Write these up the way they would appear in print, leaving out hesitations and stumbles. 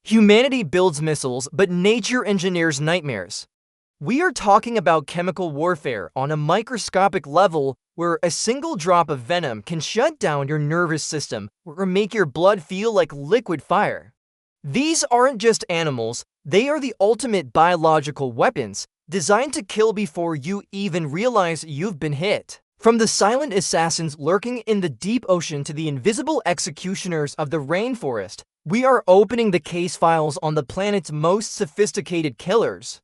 Humanity builds missiles, but nature engineers nightmares. We are talking about chemical warfare on a microscopic level where a single drop of venom can shut down your nervous system or make your blood feel like liquid fire. These aren't just animals, they are the ultimate biological weapons, designed to kill before you even realize you've been hit. From the silent assassins lurking in the deep ocean to the invisible executioners of the rainforest, we are opening the case files on the planet's most sophisticated killers.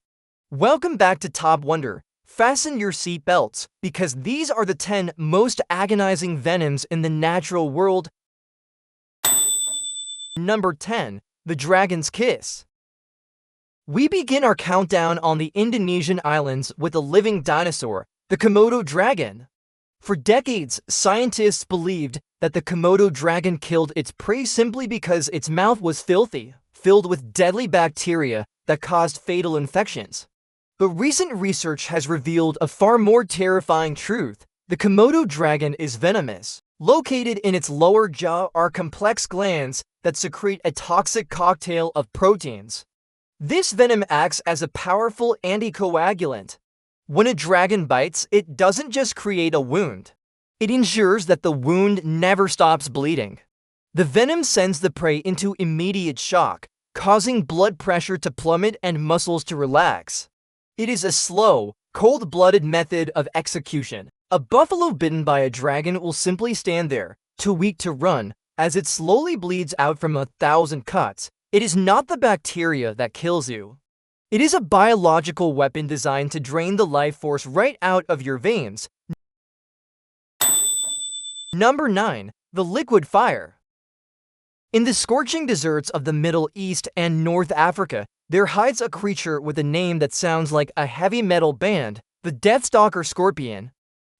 Welcome back to Top Wonder. Fasten your seatbelts, because these are the 10 most agonizing venoms in the natural world. Number 10. The Dragon's Kiss. We begin our countdown on the Indonesian islands with a living dinosaur, the Komodo dragon. For decades, scientists believed that the Komodo dragon killed its prey simply because its mouth was filthy, filled with deadly bacteria that caused fatal infections. But recent research has revealed a far more terrifying truth. The Komodo dragon is venomous. Located in its lower jaw are complex glands that secrete a toxic cocktail of proteins. This venom acts as a powerful anticoagulant. When a dragon bites, it doesn't just create a wound. It ensures that the wound never stops bleeding. The venom sends the prey into immediate shock, causing blood pressure to plummet and muscles to relax. It is a slow, cold-blooded method of execution. A buffalo bitten by a dragon will simply stand there, too weak to run, as it slowly bleeds out from 1,000 cuts. It is not the bacteria that kills you. It is a biological weapon designed to drain the life force right out of your veins. Number 9. The Liquid Fire. In the scorching deserts of the Middle East and North Africa, there hides a creature with a name that sounds like a heavy metal band, the Deathstalker scorpion.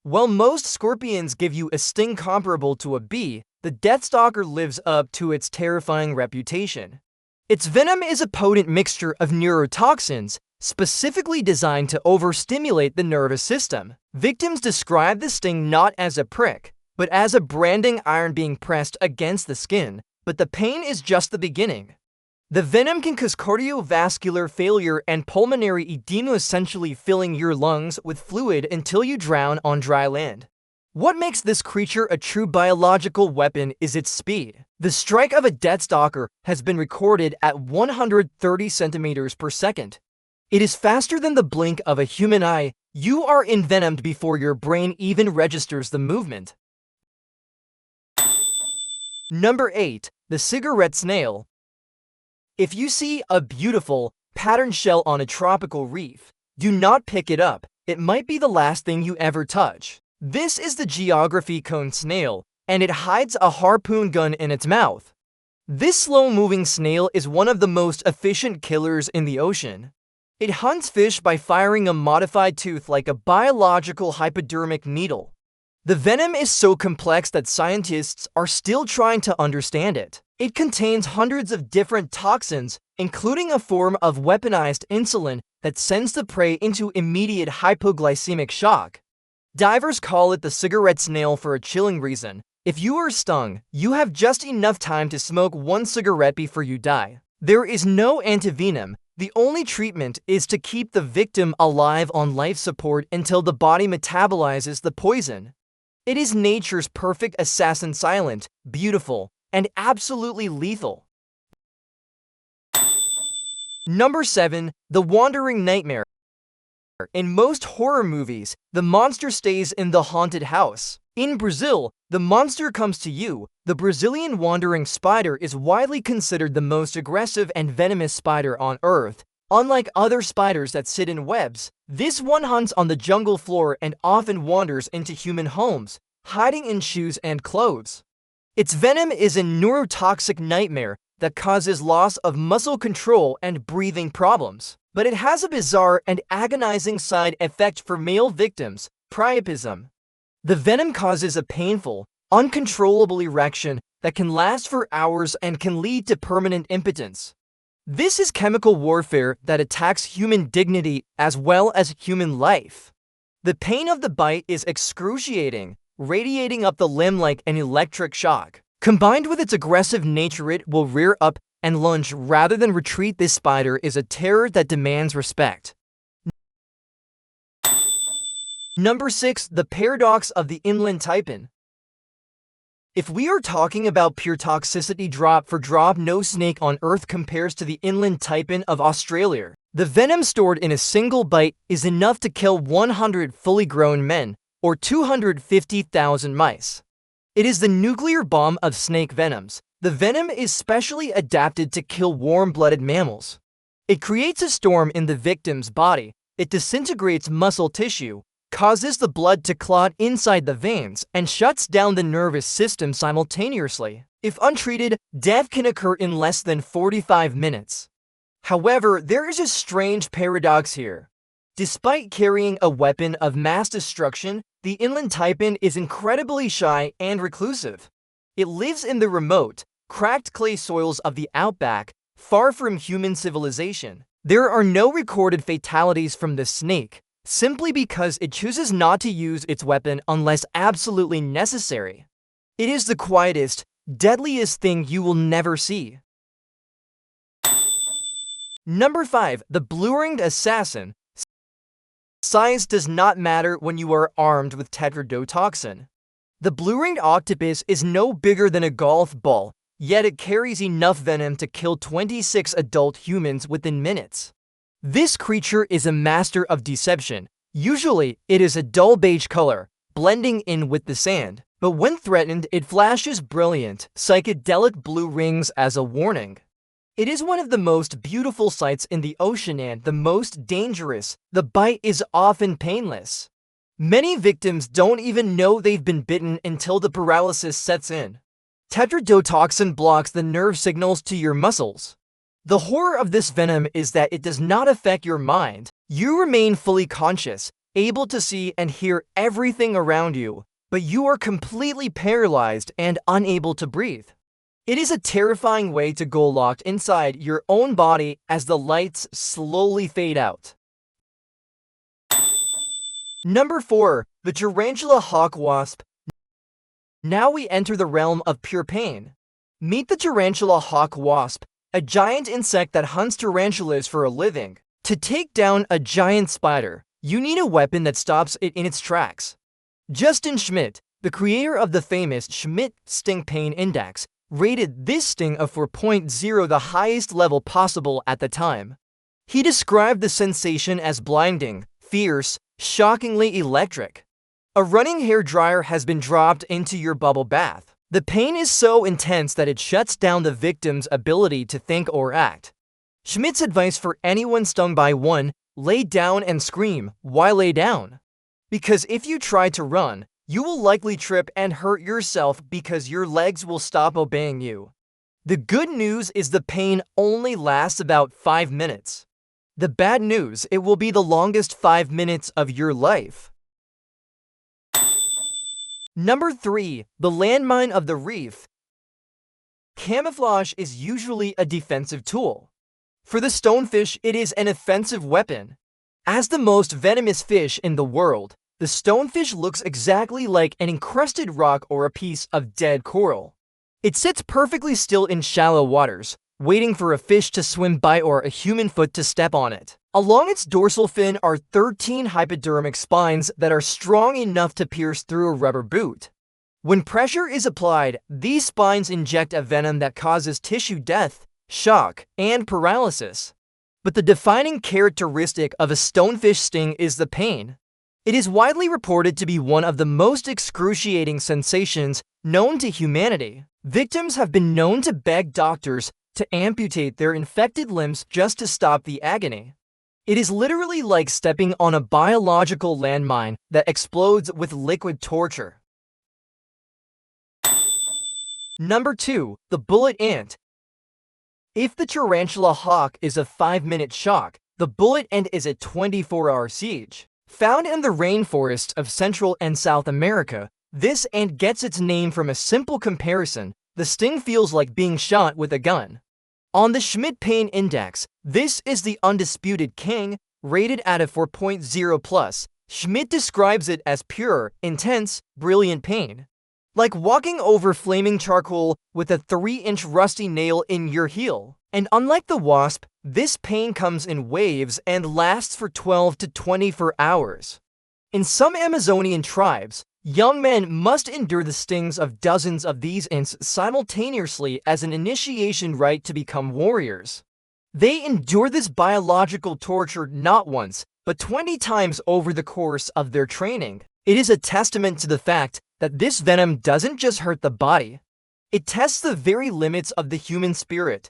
While most scorpions give you a sting comparable to a bee, the Deathstalker lives up to its terrifying reputation. Its venom is a potent mixture of neurotoxins, specifically designed to overstimulate the nervous system. Victims describe the sting not as a prick, but as a branding iron being pressed against the skin, but the pain is just the beginning. The venom can cause cardiovascular failure and pulmonary edema, essentially filling your lungs with fluid until you drown on dry land. What makes this creature a true biological weapon is its speed. The strike of a Deathstalker has been recorded at 130 centimeters per second. It is faster than the blink of a human eye. You are envenomed before your brain even registers the movement. Number 8. The Cigarette Snail. If you see a beautiful, patterned shell on a tropical reef, do not pick it up. It might be the last thing you ever touch. This is the geography cone snail, and it hides a harpoon gun in its mouth. This slow-moving snail is one of the most efficient killers in the ocean. It hunts fish by firing a modified tooth like a biological hypodermic needle. The venom is so complex that scientists are still trying to understand it. It contains hundreds of different toxins, including a form of weaponized insulin that sends the prey into immediate hypoglycemic shock. Divers call it the cigarette snail for a chilling reason. If you are stung, you have just enough time to smoke one cigarette before you die. There is no antivenom. The only treatment is to keep the victim alive on life support until the body metabolizes the poison. It is nature's perfect assassin, silent, beautiful, and absolutely lethal. Number 7. The Wandering Nightmare. In most horror movies, the monster stays in the haunted house. In Brazil, the monster comes to you. The Brazilian wandering spider is widely considered the most aggressive and venomous spider on Earth. Unlike other spiders that sit in webs, this one hunts on the jungle floor and often wanders into human homes, hiding in shoes and clothes. Its venom is a neurotoxic nightmare that causes loss of muscle control and breathing problems. But it has a bizarre and agonizing side effect for male victims, priapism. The venom causes a painful, uncontrollable erection that can last for hours and can lead to permanent impotence. This is chemical warfare that attacks human dignity as well as human life. The pain of the bite is excruciating, radiating up the limb like an electric shock. Combined with its aggressive nature, it will rear up, and lunge rather than retreat. This spider is a terror that demands respect. Number 6. The paradox of the inland taipan. If we are talking about pure toxicity drop for drop, no snake on earth compares to the inland taipan of Australia. The venom stored in a single bite is enough to kill 100 fully grown men, or 250,000 mice. It is the nuclear bomb of snake venoms. The venom is specially adapted to kill warm-blooded mammals. It creates a storm in the victim's body. It disintegrates muscle tissue, causes the blood to clot inside the veins, and shuts down the nervous system simultaneously. If untreated, death can occur in less than 45 minutes. However, there is a strange paradox here. Despite carrying a weapon of mass destruction, the inland taipan is incredibly shy and reclusive. It lives in the remote, cracked clay soils of the outback, far from human civilization. There are no recorded fatalities from the snake, simply because it chooses not to use its weapon unless absolutely necessary. It is the quietest, deadliest thing you will never see. Number 5. The Blue-Ringed Assassin. Size does not matter when you are armed with tetrodotoxin. The Blue-Ringed Octopus is no bigger than a golf ball, yet it carries enough venom to kill 26 adult humans within minutes. This creature is a master of deception. Usually, it is a dull beige color, blending in with the sand, but when threatened, it flashes brilliant, psychedelic blue rings as a warning. It is one of the most beautiful sights in the ocean and the most dangerous. The bite is often painless. Many victims don't even know they've been bitten until the paralysis sets in. Tetrodotoxin blocks the nerve signals to your muscles. The horror of this venom is that it does not affect your mind. You remain fully conscious, able to see and hear everything around you, but you are completely paralyzed and unable to breathe. It is a terrifying way to go locked inside your own body as the lights slowly fade out. Number 4. The Tarantula Hawk Wasp. Now we enter the realm of pure pain. Meet the Tarantula Hawk Wasp, a giant insect that hunts tarantulas for a living. To take down a giant spider, you need a weapon that stops it in its tracks. Justin Schmidt, the creator of the famous Schmidt Pain Index, rated this sting of 4.0, the highest level possible at the time. He described the sensation as blinding, fierce, shockingly electric. A running hairdryer has been dropped into your bubble bath. The pain is so intense that it shuts down the victim's ability to think or act. Schmidt's advice for anyone stung by one: lay down and scream. Why lay down? Because if you try to run, you will likely trip and hurt yourself because your legs will stop obeying you. The good news is the pain only lasts about 5 minutes. The bad news, it will be the longest 5 minutes of your life. Number 3. The Landmine of the Reef. Camouflage is usually a defensive tool. For the stonefish, it is an offensive weapon. As the most venomous fish in the world, the stonefish looks exactly like an encrusted rock or a piece of dead coral. It sits perfectly still in shallow waters, waiting for a fish to swim by or a human foot to step on it. Along its dorsal fin are 13 hypodermic spines that are strong enough to pierce through a rubber boot. When pressure is applied, these spines inject a venom that causes tissue death, shock, and paralysis. But the defining characteristic of a stonefish sting is the pain. It is widely reported to be one of the most excruciating sensations known to humanity. Victims have been known to beg doctors to amputate their infected limbs just to stop the agony. It is literally like stepping on a biological landmine that explodes with liquid torture. Number 2. The Bullet Ant. If the tarantula hawk is a 5-minute shock, the bullet ant is a 24-hour siege. Found in the rainforests of Central and South America, this ant gets its name from a simple comparison: the sting feels like being shot with a gun. On the Schmidt Pain Index, this is the undisputed king, rated at a 4.0+. Schmidt describes it as pure, intense, brilliant pain. like walking over flaming charcoal with a 3-inch rusty nail in your heel. And unlike the wasp, this pain comes in waves and lasts for 12 to 24 hours. In some Amazonian tribes, young men must endure the stings of dozens of these ants simultaneously as an initiation rite to become warriors. They endure this biological torture not once, but 20 times over the course of their training. It is a testament to the fact that this venom doesn't just hurt the body. It tests the very limits of the human spirit.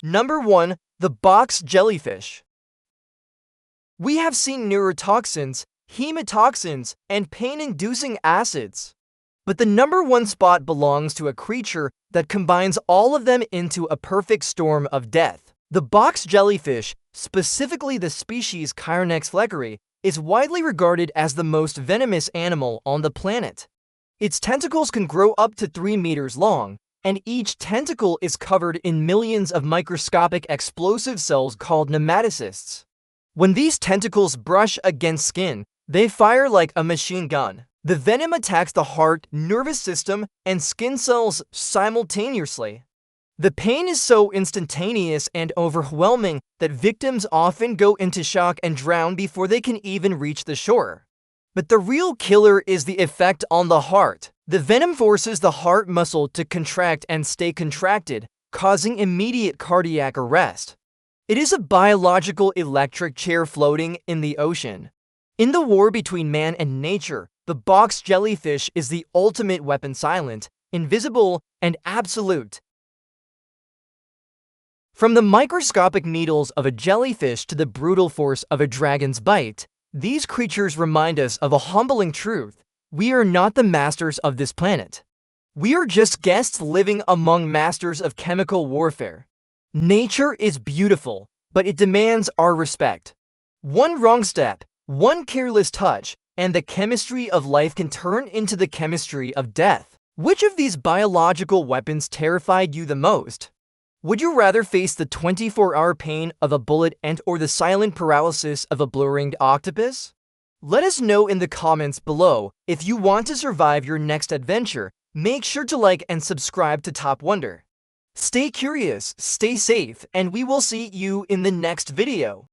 Number 1. The box jellyfish. We have seen neurotoxins, hemotoxins, and pain-inducing acids. But the number 1 spot belongs to a creature that combines all of them into a perfect storm of death. The box jellyfish, specifically the species Chironex fleckeri, is widely regarded as the most venomous animal on the planet. Its tentacles can grow up to 3 meters long, and each tentacle is covered in millions of microscopic explosive cells called nematocysts. When these tentacles brush against skin, they fire like a machine gun. The venom attacks the heart, nervous system, and skin cells simultaneously. The pain is so instantaneous and overwhelming that victims often go into shock and drown before they can even reach the shore. But the real killer is the effect on the heart. The venom forces the heart muscle to contract and stay contracted, causing immediate cardiac arrest. It is a biological electric chair floating in the ocean. In the war between man and nature, the box jellyfish is the ultimate weapon, silent, invisible, and absolute. From the microscopic needles of a jellyfish to the brutal force of a dragon's bite, these creatures remind us of a humbling truth. We are not the masters of this planet. We are just guests living among masters of chemical warfare. Nature is beautiful, but it demands our respect. One wrong step, one careless touch, and the chemistry of life can turn into the chemistry of death. Which of these biological weapons terrified you the most? Would you rather face the 24-hour pain of a bullet ant or the silent paralysis of a blue-ringed octopus? Let us know in the comments below. If you want to survive your next adventure, make sure to like and subscribe to Top Wonder. Stay curious, stay safe, and we will see you in the next video.